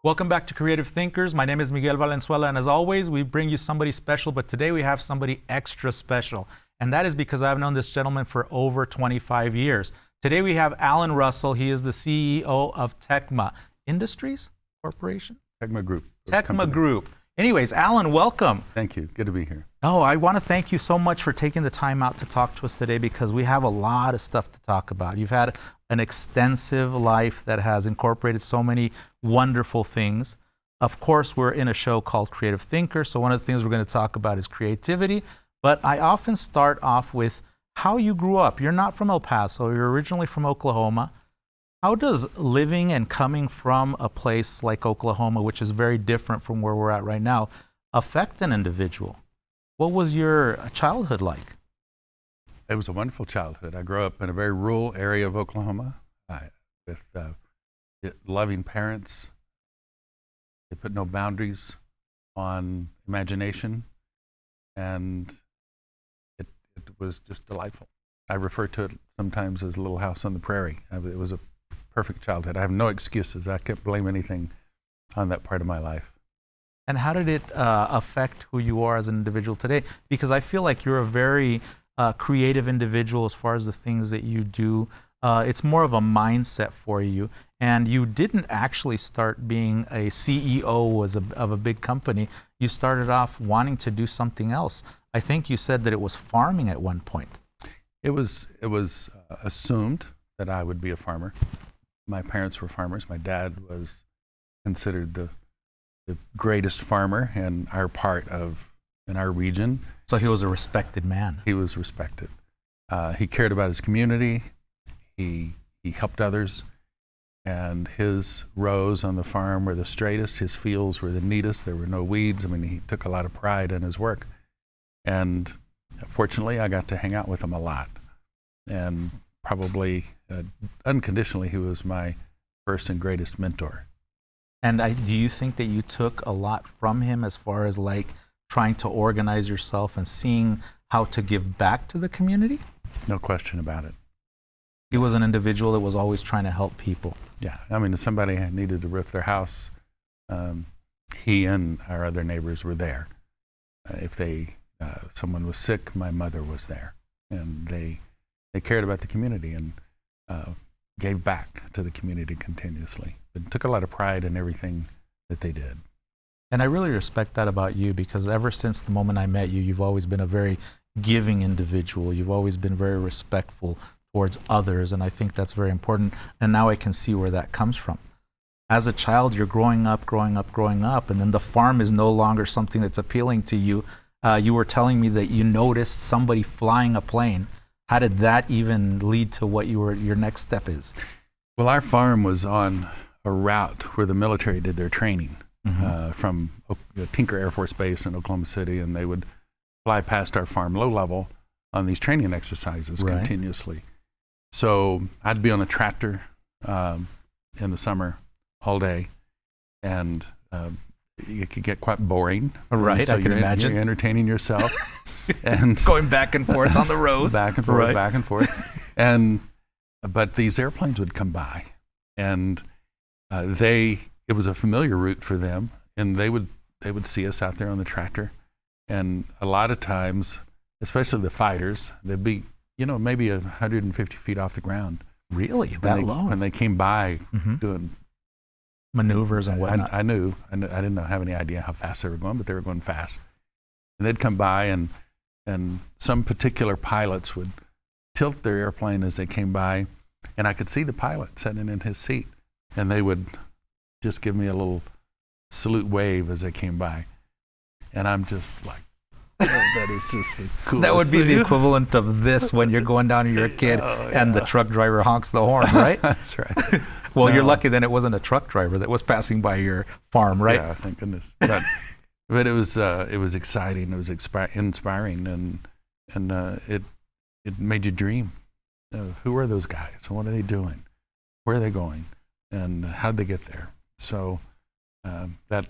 Welcome back to Creative Thinkers. My name is Miguel Valuel, and as always, we bring you somebody special, but today we have somebody extra special. And that is because I've known this gentleman for over 25 years. Today we have Allan Russell. He is the CEO of Techma Industries Corporation? Techma Group. Techma Group. Anyways, Allan, welcome. Thank you. Good to be here. Oh, I want to thank you so much for taking the time out to talk to us today because we have a lot of stuff to talk about. You've had an extensive life that has incorporated so many wonderful things. Of course, we're in a show called Creative Thinker, so one of the things we're going to talk about is creativity. But I often start off with how you grew up. You're not from El Paso. You're originally from Oklahoma. How does living and coming from a place like Oklahoma, which is very different from where we're at right now, affect an individual? What was your childhood like? It was a wonderful childhood. I grew up in a very rural area of Oklahoma with loving parents. They put no boundaries on imagination, and it was just delightful. I refer to it sometimes as a little house on the prairie. It was a perfect childhood. I have no excuses. I can't blame anything on that part of my life. And how did it affect who you are as an individual today? Because I feel like you're a very creative individual as far as the things that you do. It's more of a mindset for you. And you didn't actually start being a CEO of a big company. You started off wanting to do something else. I think you said that it was farming at one point. It was assumed that I would be a farmer. My parents were farmers. My dad was considered the greatest farmer in our region. So he was a respected man. He was respected. He cared about his community. He helped others. And his rows on the farm were the straightest. His fields were the neatest. There were no weeds. I mean, he took a lot of pride in his work. And fortunately, I got to hang out with him a lot. And probably unconditionally, he was my first and greatest mentor. And do you think that you took a lot from him as far as like trying to organize yourself and seeing how to give back to the community? No question about it. He was an individual that was always trying to help people. Yeah, I mean, if somebody needed to roof their house, he and our other neighbors were there. If someone was sick, my mother was there. And they cared about the community and gave back to the community continuously. It took a lot of pride in everything that they did. And I really respect that about you because ever since the moment I met you, you've always been a very giving individual. You've always been very respectful towards others, and I think that's very important. And now I can see where that comes from. As a child, you're growing up, and then the farm is no longer something that's appealing to you. You were telling me that you noticed somebody flying a plane. How did that even lead to what your next step is? Well, our farm was on a route where the military did their training from Tinker Air Force Base in Oklahoma City, and they would fly past our farm low level on these training exercises continuously. So I'd be on a tractor in the summer all day, and it could get quite boring. Right, so I can imagine. You're entertaining yourself. And going back and forth on the roads. Back and forth. But these airplanes would come by, and it was a familiar route for them, and they would see us out there on the tractor. And a lot of times, especially the fighters, they'd be, maybe 150 feet off the ground. Really? That low? When they came by doing maneuvers and whatnot. I didn't have any idea how fast they were going, but they were going fast. And they'd come by, and some particular pilots would tilt their airplane as they came by, and I could see the pilot sitting in his seat, and they would just give me a little salute wave as they came by. And I'm just like, that is just the coolest That would be thing. the equivalent of this when you're going down and you're a kid and the truck driver honks the horn, right? That's right. Well, you're lucky then it wasn't a truck driver that was passing by your farm, right? Yeah, thank goodness. But it was exciting. It was inspiring, and it made you dream. Who are those guys? What are they doing? Where are they going? And how'd they get there? So that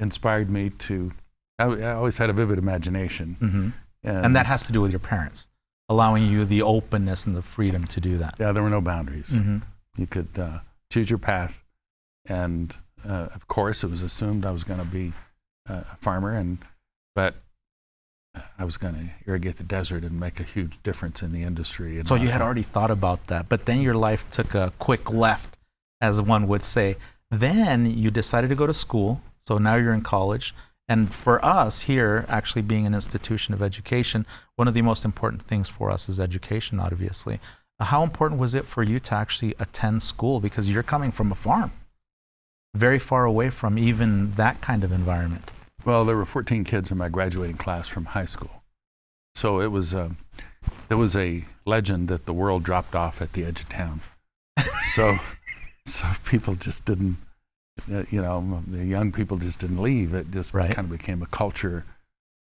inspired me to. I always had a vivid imagination, and that has to do with your parents allowing you the openness and the freedom to do that. Yeah, there were no boundaries. You could choose your path, and of course, it was assumed I was going to be a farmer, but I was going to irrigate the desert and make a huge difference in the industry. And So you had already thought about that, but then your life took a quick left, as one would say. Then you decided to go to school, so now you're in college. And for us here, actually being an institution of education, one of the most important things for us is education, obviously. How important was it for you to actually attend school? Because you're coming from a farm, very far away from even that kind of environment. Well, there were 14 kids in my graduating class from high school. So it was, there was a legend that the world dropped off at the edge of town. so people just didn't, the young people just didn't leave. It just kind of became a culture.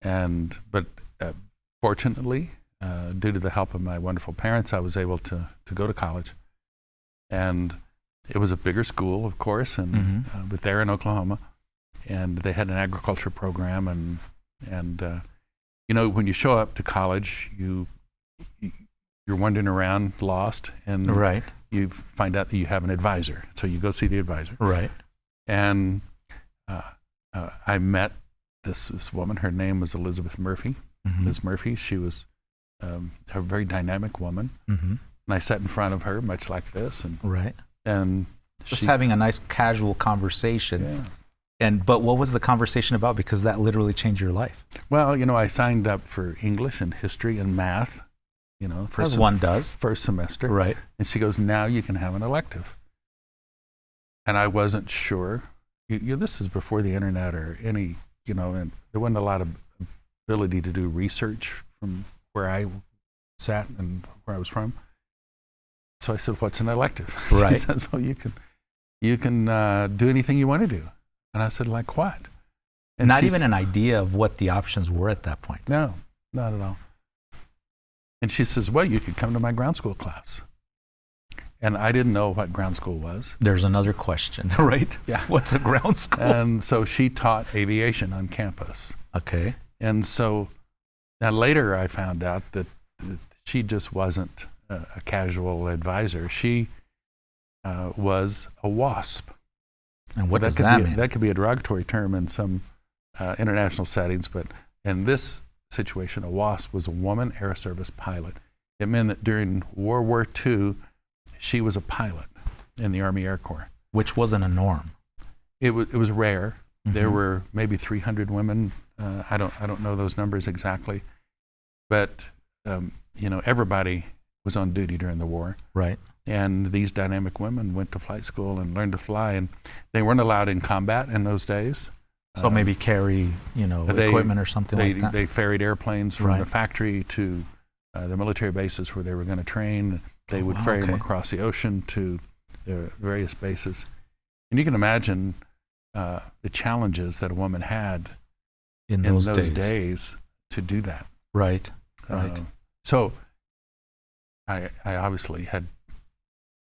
But fortunately, due to the help of my wonderful parents, I was able to go to college. And it was a bigger school, of course, and but there in Oklahoma. And they had an agriculture program, and when you show up to college, you're wandering around lost, and you find out that you have an advisor. So you go see the advisor. Right. And I met this woman. Her name was Elizabeth Murphy. Ms. Murphy. She was a very dynamic woman. And I sat in front of her, much like this, and just having a nice casual conversation. Yeah. But what was the conversation about? Because that literally changed your life. Well, I signed up for English and history and math, as one does. First semester. Right. And she goes, now you can have an elective. And I wasn't sure. This is before the internet or any, and there wasn't a lot of ability to do research from where I sat and where I was from. So I said, what's an elective? Right. She said, so you can do anything you want to do. And I said, like what? And not even an idea of what the options were at that point. No, not at all. And she says, well, you could come to my ground school class. And I didn't know what ground school was. There's another question, right? Yeah. What's a ground school? And so she taught aviation on campus. Okay. And so now later I found out that she just wasn't a casual advisor. She was a WASP. And what does that mean? That could be a derogatory term in some international settings, but in this situation, a WASP was a woman air service pilot. It meant that during World War II, she was a pilot in the Army Air Corps. Which wasn't a norm. It was rare. There were maybe 300 women. I don't know those numbers exactly, but everybody was on duty during the war. Right. And these dynamic women went to flight school and learned to fly, and they weren't allowed in combat in those days. So maybe carry, equipment or something like that. They ferried airplanes from the factory to the military bases where they were going to train. They would ferry them across the ocean to their various bases. And you can imagine the challenges that a woman had in those days to do that. Right. So I obviously had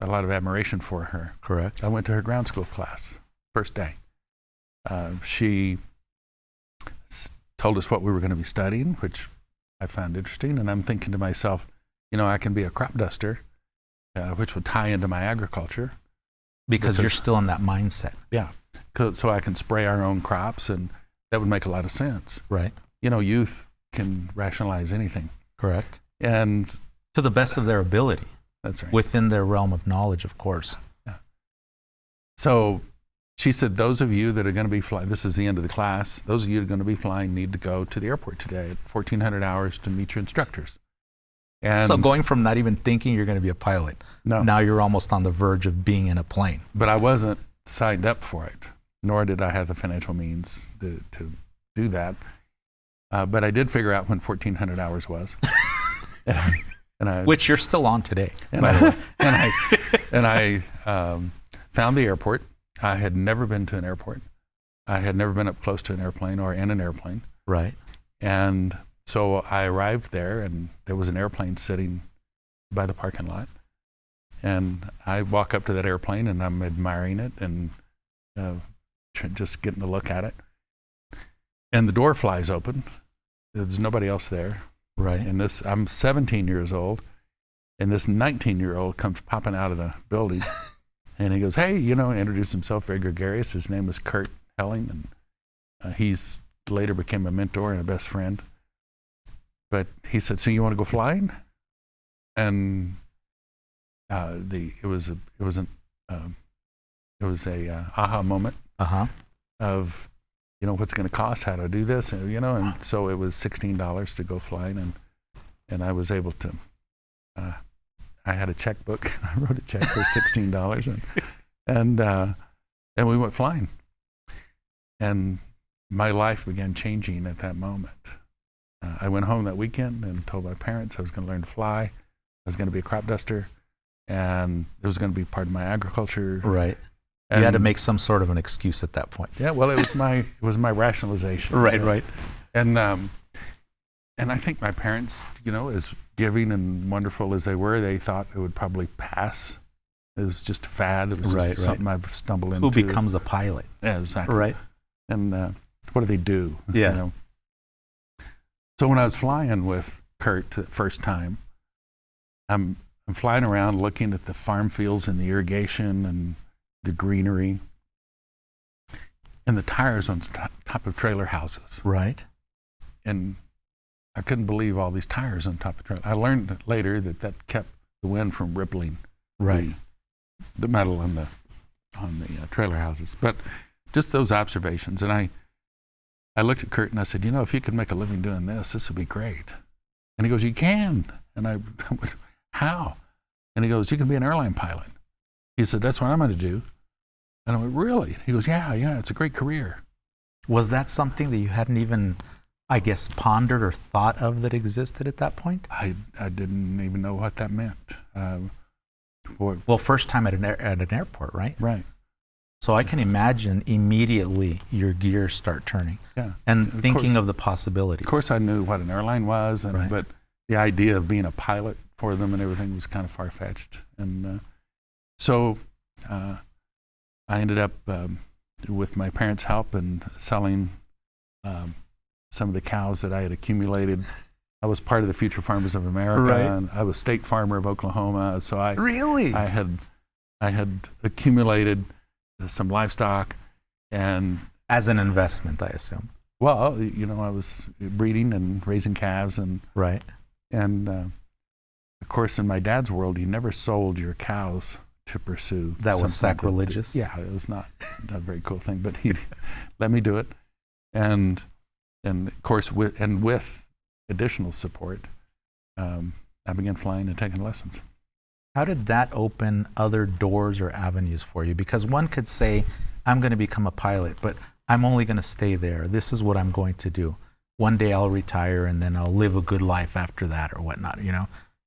a lot of admiration for her. Correct. I went to her ground school class, first day. She told us what we were going to be studying, which I found interesting. And I'm thinking to myself, I can be a crop duster, which would tie into my agriculture. Because you're still in that mindset. Yeah. So I can spray our own crops, and that would make a lot of sense. Right. Youth can rationalize anything. Correct. And to the best of their ability. That's right. Within their realm of knowledge, of course. Yeah. So she said, those of you that are going to be flying, this is the end of the class, those of you that are going to be flying need to go to the airport today at 1,400 hours to meet your instructors. And so going from not even thinking you're going to be a pilot, now you're almost on the verge of being in a plane. But I wasn't signed up for it, nor did I have the financial means to do that. But I did figure out when 1,400 hours was. Which you're still on today. And I found the airport. I had never been to an airport. I had never been up close to an airplane or in an airplane. Right. And so I arrived there, and there was an airplane sitting by the parking lot. And I walk up to that airplane, and I'm admiring it and just getting a look at it. And the door flies open. There's nobody else there. Right. And I'm 17 years old, and this 19-year-old comes popping out of the building, And he goes, hey, introduced himself, very gregarious. His name was Kurt Helling, and he's later became a mentor and a best friend. But he said, so you want to go flying? And it was a aha moment of, what's it going to cost, how to do this, and so it was $16 to go flying, and I was able to, I had a checkbook, I wrote a check for $16, and we went flying. And my life began changing at that moment. I went home that weekend and told my parents I was going to learn to fly, I was going to be a crop duster, and it was going to be part of my agriculture. Right. And you had to make some sort of an excuse at that point. Yeah, well, it was my rationalization. Right, right. And I think my parents, as giving and wonderful as they were, they thought it would probably pass. It was just a fad. It was just something I've stumbled into. Who becomes a pilot? Yeah, exactly. Right. And what do they do? Yeah. So when I was flying with Kurt the first time, I'm flying around looking at the farm fields and the irrigation and the greenery and the tires on top of trailer houses. Right. And I couldn't believe all these tires on top of trailer. I learned later that kept the wind from rippling the metal on the trailer houses. But just those observations. And I looked at Kurt and I said, if you could make a living doing this would be great. And he goes, you can. And I went, how? And he goes, you can be an airline pilot. He said, that's what I'm going to do. And I went, really? He goes, yeah, it's a great career. Was that something that you hadn't even, I guess, pondered or thought of that existed at that point? I didn't even know what that meant. Well, first time at an airport, right? Right. So I can imagine immediately your gears start turning. Yeah. And thinking of the possibilities. Of course, I knew what an airline was, but the idea of being a pilot for them and everything was kind of far-fetched. And so I ended up, with my parents' help, and selling some of the cows that I had accumulated. I was part of the Future Farmers of America, and I was state farmer of Oklahoma. So I had accumulated some livestock, and as an investment, I assume. Well, I was breeding and raising calves, and of course, in my dad's world, you never sold your cows to pursue. That was sacrilegious. Yeah, it was not a very cool thing, but he let me do it, and of course, with additional support, I began flying and taking lessons. How did that open other doors or avenues for you? Because one could say, I'm going to become a pilot, but I'm only going to stay there. This is what I'm going to do. One day I'll retire and then I'll live a good life after that or whatnot,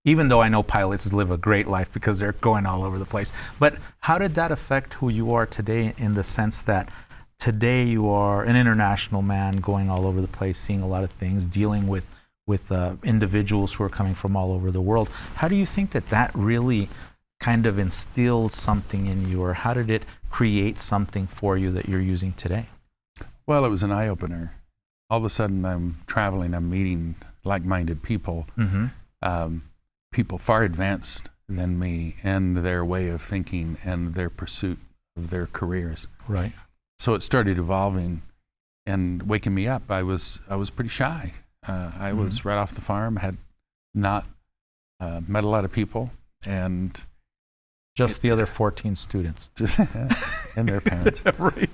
Even though I know pilots live a great life because they're going all over the place. But how did that affect who you are today, in the sense that today you are an international man going all over the place, seeing a lot of things, dealing with individuals who are coming from all over the world? How do you think that really kind of instilled something in you, or how did it create something for you that you're using today? Well, it was an eye-opener. All of a sudden I'm traveling, I'm meeting like-minded people, people far advanced than me and their way of thinking and their pursuit of their careers. Right. So it started evolving and waking me up. I was pretty shy. I was right off the farm, had not met a lot of people, and just the other 14 students and their parents. Right.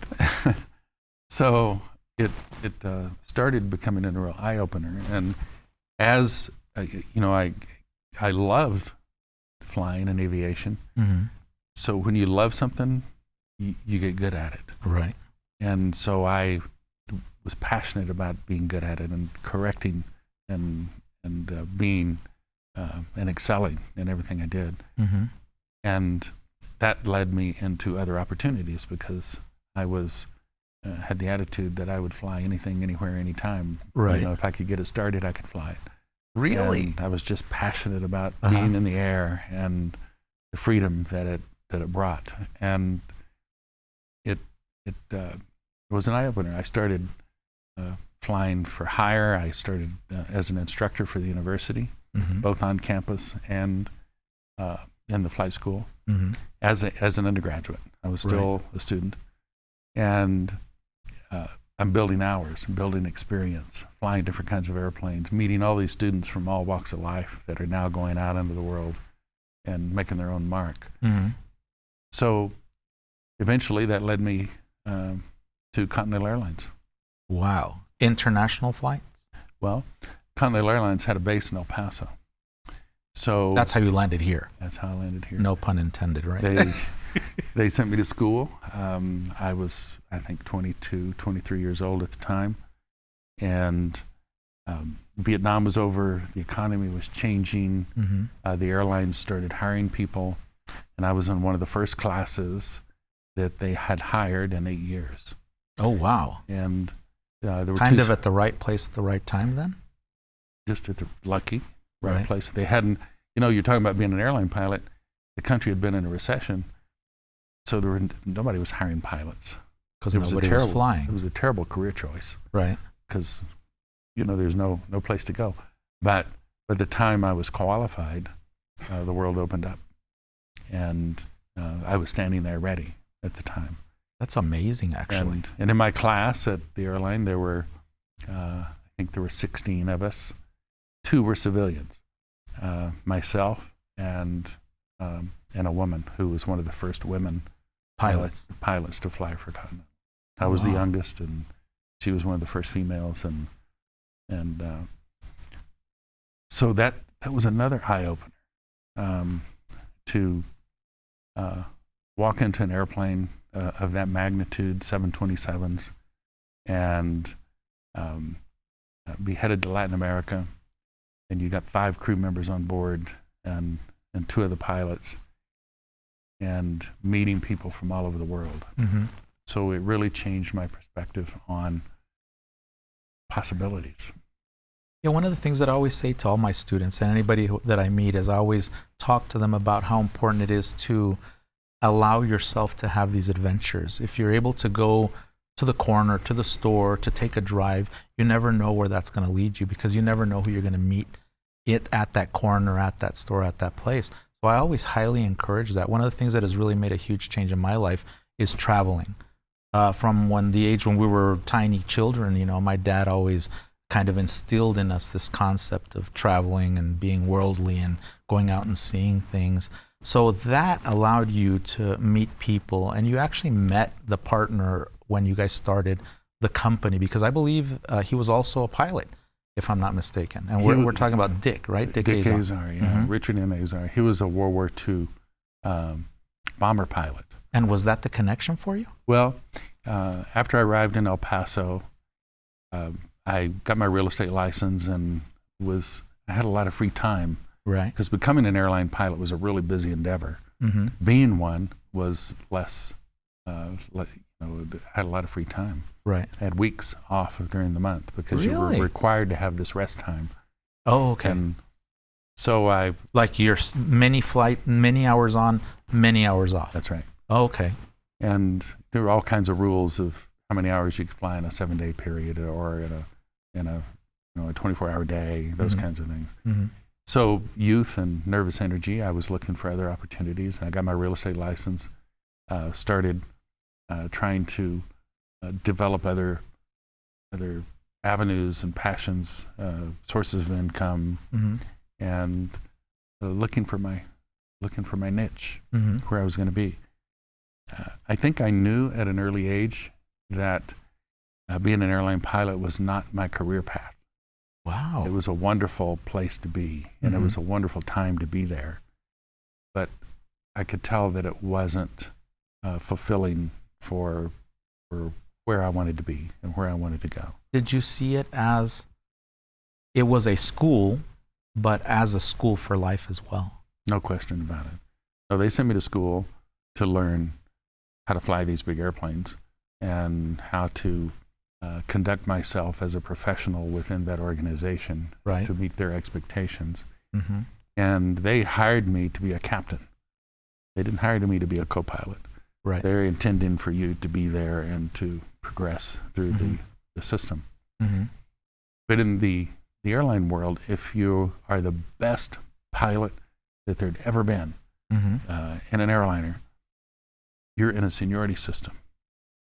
So it started becoming a real eye opener, and as I loved flying and aviation. So when you love something, you get good at it. Right. And so I was passionate about being good at it and correcting and being and excelling in everything I did. And that led me into other opportunities, because I was had the attitude that I would fly anything, anywhere, anytime. Right. If I could get it started, I could fly it. Really? And I was just passionate about being in the air and the freedom that it brought. And it was an eye-opener. I started flying for hire. I started as an instructor for the university, both on campus and in the flight school Mm-hmm. as an undergraduate. I was still a student, and I'm building hours, building experience, flying different kinds of airplanes, meeting all these students from all walks of life that are now going out into the world and making their own mark. Mm-hmm. So eventually that led me to Continental Airlines. Wow. International flight? Well, Continental Airlines had a base in El Paso. So That's how you landed here. that's how I landed here. No pun intended, right? They sent me to school. I was, I think, 22, 23 years old at the time. And Vietnam was over. The economy was changing. Mm-hmm. The airlines started hiring people. And I was in one of the first classes that they had hired in 8 years. Oh, wow. And there were Kind of at the right place at the right time then? just at the lucky right Right. place. They hadn't, you're talking about being an airline pilot. The country had been in a recession. So nobody was hiring pilots. Because It was nobody a was terrible, flying. It was a terrible career choice Right. because, there's no place to go. But by the time I was qualified, the world opened up, and I was standing there ready at the time. That's amazing, actually. And in my class at the airline, there were, I think there were 16 of us. 2 were civilians, myself and a woman who was one of the first women Pilots. pilots to fly for Continental. I was the Wow. youngest, and she was one of the first females, and so that was another eye opener to walk into an airplane of that magnitude, 727s, and be headed to Latin America, and you got 5 crew members on board and 2 of the pilots, and meeting people from all over the world. Mm-hmm. So it really changed my perspective on possibilities. Yeah, one of the things that I always say to all my students and anybody that I meet is I always talk to them about how important it is to allow yourself to have these adventures. If you're able to go to the corner, to the store, to take a drive, you never know where that's going to lead you because you never know who you're going to meet at that corner, at that store, at that place. So I always highly encourage that. One of the things that has really made a huge change in my life is traveling. From the age when we were tiny children, my dad always kind of instilled in us this concept of traveling and being worldly and going out and seeing things. So that allowed you to meet people, and you actually met the partner when you guys started the company, because I believe he was also a pilot, if I'm not mistaken. And we're talking about Dick, right? Dick Azar, yeah. Mhm. Richard M. Azar. He was a World War II bomber pilot. And was that the connection for you? Well, after I arrived in El Paso, I got my real estate license and I had a lot of free time. Right. Because becoming an airline pilot was a really busy endeavor. Mm-hmm. Being one was less, I had a lot of free time. Right. I had weeks off during the month because you Really? were required to have this rest time. Oh, okay. And so Like your many hours on, many hours off. that's right. Oh, okay. And there were all kinds of rules of how many hours you could fly in a 7-day period or in a 24-hour day, those Mhm. kinds of things. Mm-hmm. So youth and nervous energy, I was looking for other opportunities. And I got my real estate license, started trying to develop other avenues and passions, sources of income, Mm-hmm. and looking for my niche, Mm-hmm. where I was going to be. I think I knew at an early age that being an airline pilot was not my career path. Wow. It was a wonderful place to be, and it Mhm. was a wonderful time to be there. But I could tell that it wasn't fulfilling for where I wanted to be and where I wanted to go. Did you see it as it was a school, but as a school for life as well? No question about it. So they sent me to school to learn how to fly these big airplanes and how to conduct myself as a professional within that organization Right. to meet their expectations. Mm-hmm. And they hired me to be a captain. They didn't hire me to be a co-pilot. Right. They're intending for you to be there and to progress through Mhm. the system. Mm-hmm. But in the airline world, if you are the best pilot that there'd ever been, in an airliner, you're in a seniority system.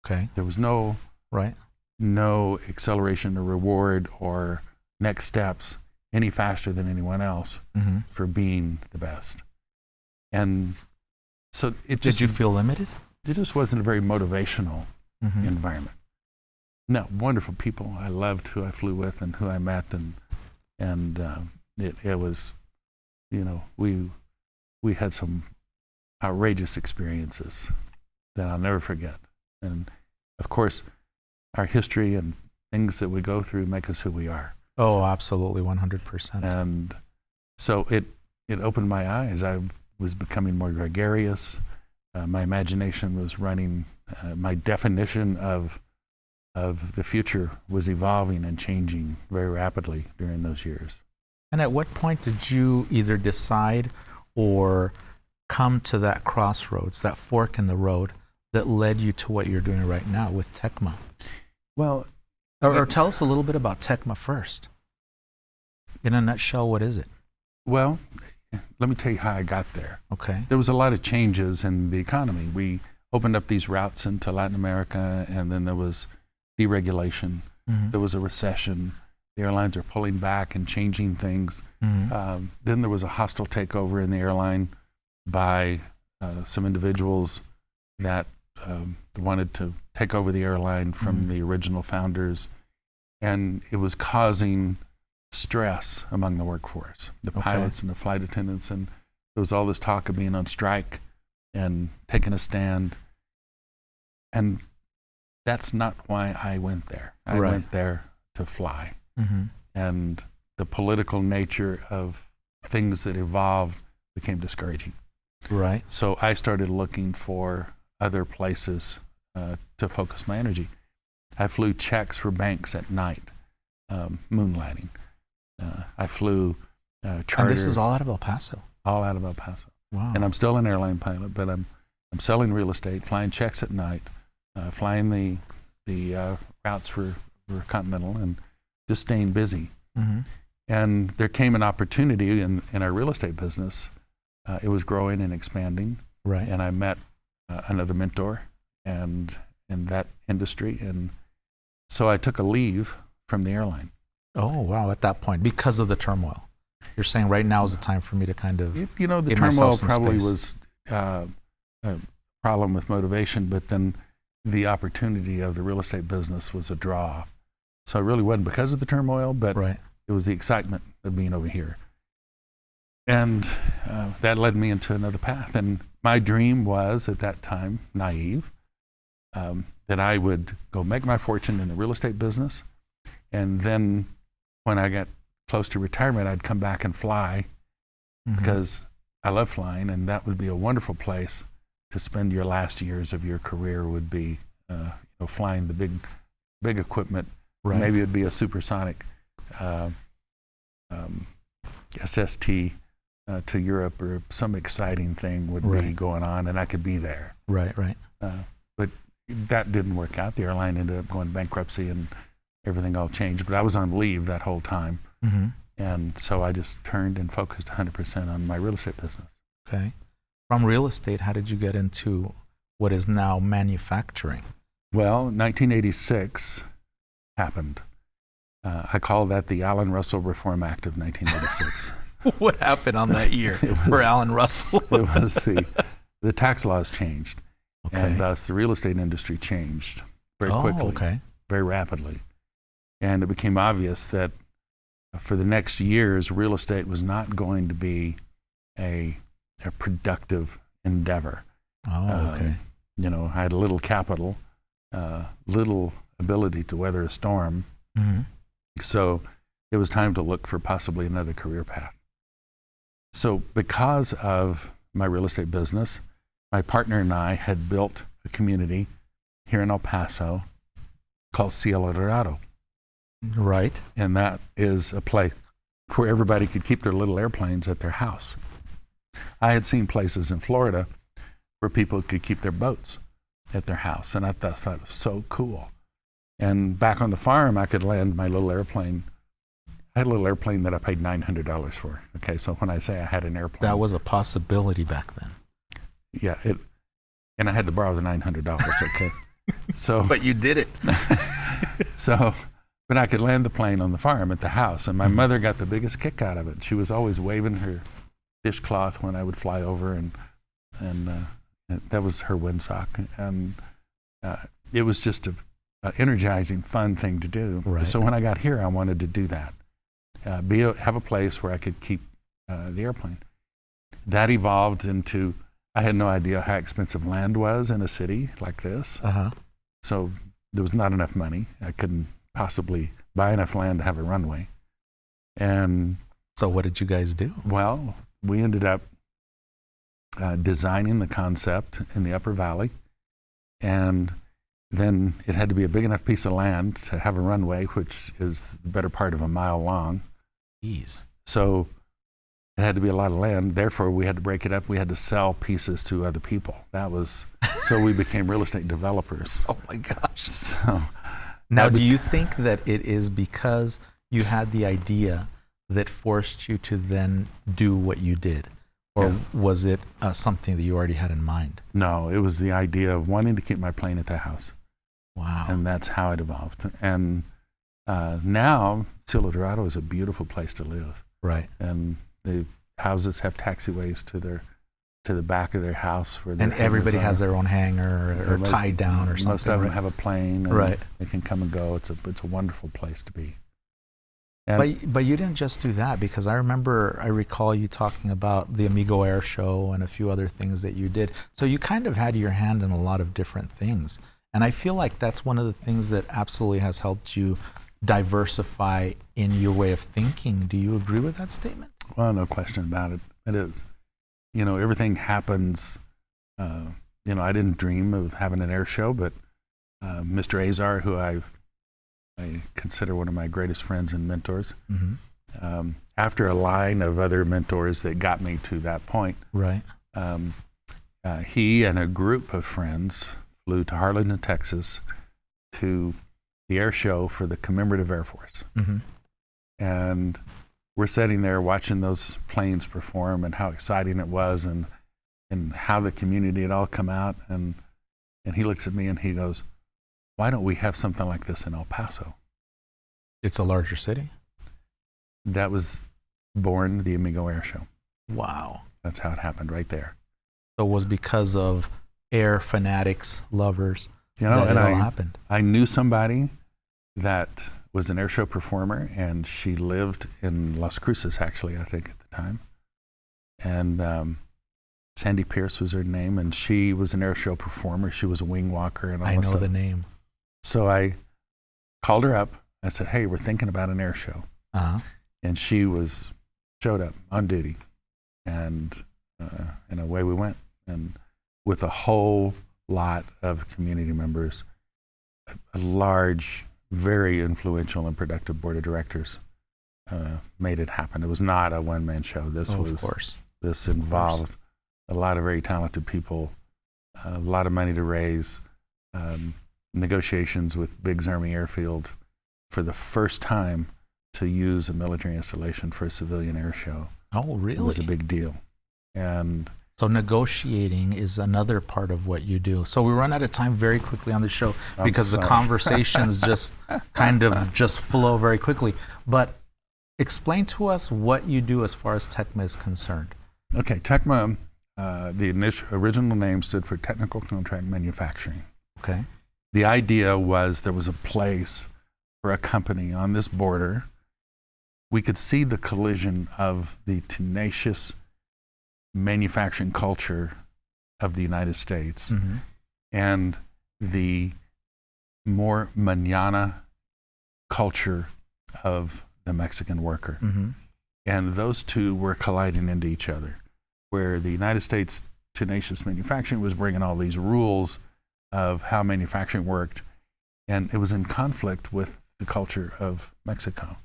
Okay. There was no Right. no acceleration or reward or next steps any faster than anyone else for being the best. And so Did you feel limited? it just wasn't a very motivational environment. No, wonderful people. I loved who I flew with and who I met, and it was, you know, we had some outrageous experiences that I'll never forget. And of course, our history and things that we go through make us who we are. Oh, absolutely, 100%. And so it opened my eyes. I was becoming more gregarious. My imagination was running. My definition of the future was evolving and changing very rapidly during those years. And at what point did you either decide or come to that crossroads, that fork in the road that led you to what you're doing right now with TECMA? Well, or tell us a little bit about TECMA first. In a nutshell, what is it? Well, let me tell you how I got there. Okay. There was a lot of changes in the economy. We opened up these routes into Latin America, and then there was deregulation. There was a recession. The airlines are pulling back and changing things. Then there was a hostile takeover in the airline by some individuals that wanted to take over the airline from the original founders, and it was causing stress among the workforce, the pilots and the flight attendants, and there was all this talk of being on strike and taking a stand. And that's not why I went there. I went there to fly. And the political nature of things that evolved became discouraging. Right. So I started looking for other places to focus my energy. I flew checks for banks at night, moonlighting. I flew charter. And this is all out of El Paso? All out of El Paso. Wow. And I'm still an airline pilot, but I'm selling real estate, flying checks at night, flying the routes for Continental, and just staying busy. And there came an opportunity in our real estate business. It was growing and expanding. Right. And I met another mentor and in that industry. And so I took a leave from the airline. Oh, wow, at that point, because of the turmoil. You're saying right now is the time for me to kind of You know, the give turmoil myself some probably space. was a problem with motivation, but then the opportunity of the real estate business was a draw. So it really wasn't because of the turmoil, but Right. it was the excitement of being over here. And that led me into another path. And my dream was, at that time, naive, that I would go make my fortune in the real estate business. And then when I got close to retirement, I'd come back and fly because I love flying, and that would be a wonderful place to spend your last years of your career, would be flying the big equipment. Right. Maybe it'd be a supersonic SST to Europe, or some exciting thing would be going on, and I could be there. Right, right. But that didn't work out. The airline ended up going bankruptcy, and everything all changed. But I was on leave that whole time. And so I just turned and focused 100% on my real estate business. Okay. From real estate, how did you get into what is now manufacturing? Well, 1986 happened. I call that the Allan Russell Reform Act of 1986. What happened on that year for Allan Russell? It was the tax laws changed, Okay. and thus the real estate industry changed very quickly, very rapidly. And it became obvious that for the next years, real estate was not going to be a productive endeavor. Oh, okay. You know, I had little capital, little ability to weather a storm. So it was time to look for possibly another career path. So because of my real estate business, my partner and I had built a community here in El Paso called Cielo Dorado. Right. And that is a place where everybody could keep their little airplanes at their house. I had seen places in Florida where people could keep their boats at their house, and I thought it was so cool. And back on the farm, I could land my little airplane I had a little airplane that I paid $900 for. Okay, so when I say I had an airplane, That was a possibility back then. yeah, and I had to borrow the $900. Okay, so But you did it. so, but I could land the plane on the farm at the house, and my mother got the biggest kick out of it. She was always waving her dishcloth when I would fly over, and that was her windsock, and it was just a energizing, fun thing to do. Right. So when I got here, I wanted to do that, have a place where I could keep the airplane. That evolved into, I had no idea how expensive land was in a city like this. So there was not enough money. I couldn't possibly buy enough land to have a runway. And So what did you guys do? well, we ended up designing the concept in the Upper Valley, and then it had to be a big enough piece of land to have a runway, which is the better part of a mile long. Jeez. So it had to be a lot of land. Therefore, we had to break it up. We had to sell pieces to other people. That was, so we became real estate developers. Oh my gosh. So Now, do you think that it is because you had the idea that forced you to then do what you did? Or Yeah. was it something that you already had in mind? No, it was the idea of wanting to keep my plane at the house. Wow. And that's how it evolved. And now, Cielo Dorado is a beautiful place to live. Right. And the houses have taxiways to the back of their house. Where And everybody has their own hangar or most- tied down or something. Most of them right? have a plane. And Right. They can come and go. It's a wonderful place to be. And But you didn't just do that, because I recall you talking about the Amigo Air Show and a few other things that you did. So you kind of had your hand in a lot of different things. And I feel like that's one of the things that absolutely has helped you diversify in your way of thinking. Do you agree with that statement? well, no question about it. It is. Everything happens. I didn't dream of having an air show, but Mr. Azar, who I consider one of my greatest friends and mentors, after a line of other mentors that got me to that point, Right. he and a group of friends flew to Harlingen, Texas, to the air show for the Commemorative Air Force. And we're sitting there watching those planes perform and how exciting it was, and how the community had all come out. And he looks at me and he goes, "Why don't we have something like this in El Paso?" It's a larger city? That was born the Amigo Air Show. Wow. That's how it happened right there. So it was because of air fanatics, lovers, You know, that and it all happened. I knew somebody that was an air show performer, and she lived in Las Cruces, actually, I think at the time. And Sandy Pierce was her name, and she was an air show performer. She was a wing walker and all I that know stuff. the name. So I called her up. I said, "Hey, we're thinking about an air show." And she showed up on duty, and away we went. And with a whole lot of community members, a large, very influential and productive board of directors made it happen. It was not a one-man show. This Of course. This involved a lot of very talented people, a lot of money to raise, negotiations with Biggs Army Airfield for the first time to use a military installation for a civilian air show. Oh, really? It was a big deal. And So negotiating is another part of what you do. So we run out of time very quickly on the show I'm because the sorry. conversations just kind of just flow very quickly. But explain to us what you do as far as TECMA is concerned. okay, TECMA, the original name stood for Technical Contract Manufacturing. Okay. The idea was there was a place for a company on this border. We could see the collision of the tenacious manufacturing culture of the United States and the more mañana culture of the Mexican worker. And those two were colliding into each other, where the United States tenacious manufacturing was bringing all these rules of how manufacturing worked, and it was in conflict with the culture of Mexico.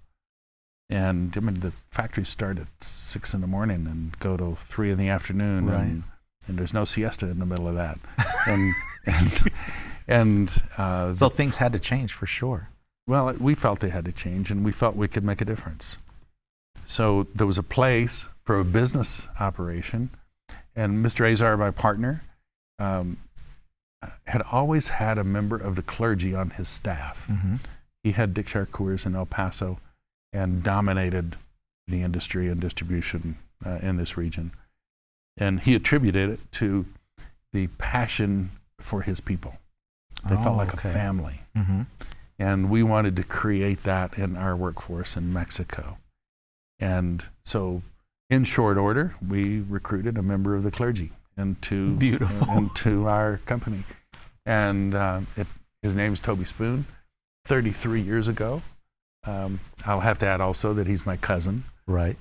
And I mean, the factories start at 6 in the morning and go till 3 in the afternoon, Right. and there's no siesta in the middle of that. And So things had to change for sure. Well, we felt they had to change, and we felt we could make a difference. So there was a place for a business operation, and Mr. Azar, my partner, had always had a member of the clergy on his staff. Mm-hmm. He had Dick Charcours in El Paso and dominated the industry and distribution in this region. And he attributed it to the passion for his people. They felt like a family. Mm-hmm. And we wanted to create that in our workforce in Mexico. And so in short order, we recruited a member of the clergy into our company. And his name's Toby Spoon. 33 years ago. I'll have to add also that he's my cousin. Right.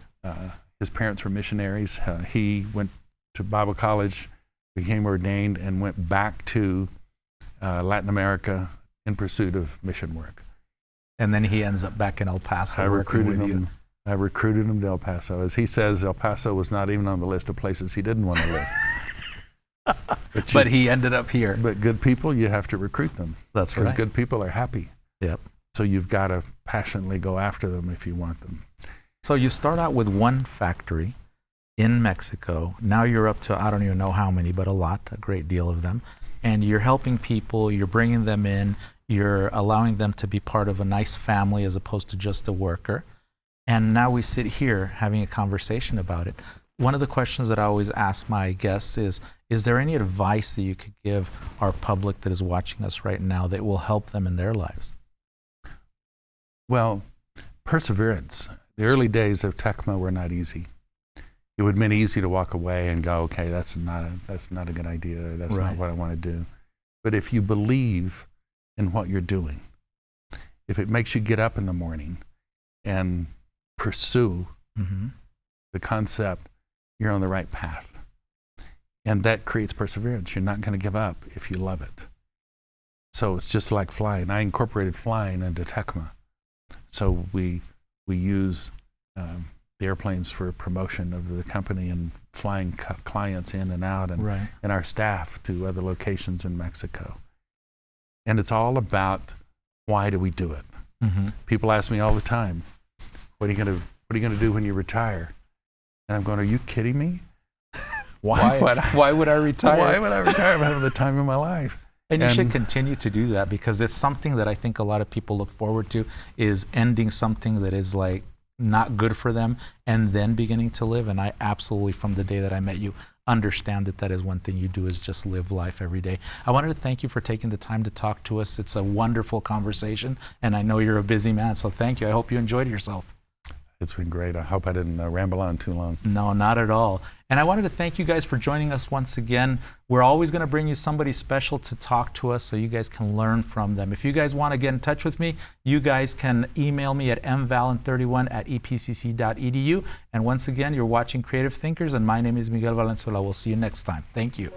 His parents were missionaries. He went to Bible college, became ordained, and went back to Latin America in pursuit of mission work. And then he ends up back in El Paso. I recruited him to El Paso. As he says, El Paso was not even on the list of places he didn't want to live. But he ended up here. But good people, you have to recruit them. That's right. Because good people are happy. Yep. So you've got to passionately go after them if you want them. So you start out with one factory in Mexico. Now you're up to, I don't even know how many, but a great deal of them. And you're helping people, you're bringing them in, you're allowing them to be part of a nice family as opposed to just a worker. And now we sit here having a conversation about it. One of the questions that I always ask my guests is there any advice that you could give our public that is watching us right now that will help them in their lives? Well, perseverance. The early days of TECMA were not easy. It would have been easy to walk away and go, okay, that's not a good idea. That's right. not what I want to do. But if you believe in what you're doing, if it makes you get up in the morning and pursue mm-hmm. the concept, you're on the right path. And that creates perseverance. You're not going to give up if you love it. So it's just like flying. I incorporated flying into TECMA. So we use the airplanes for promotion of the company and flying clients in and out, and, right. and our staff to other locations in Mexico. And it's all about why do we do it? Mm-hmm. People ask me all the time, what are you going to do when you retire? And I'm going, are you kidding me? Why would I retire? Why would I retire? I'm having the time of my life. And you should continue to do that, because it's something that I think a lot of people look forward to, is ending something that is like not good for them and then beginning to live. And I absolutely, from the day that I met you, understand that is one thing you do, is just live life every day. I wanted to thank you for taking the time to talk to us. It's a wonderful conversation, and I know you're a busy man, so thank you. I hope you enjoyed yourself. It's been great. I hope I didn't ramble on too long. No, not at all. And I wanted to thank you guys for joining us once again. We're always going to bring you somebody special to talk to us so you guys can learn from them. If you guys want to get in touch with me, you guys can email me at mvalen31@epcc.edu. And once again, you're watching Creative Thinkers, and my name is Miguel Valuel. We'll see you next time. Thank you.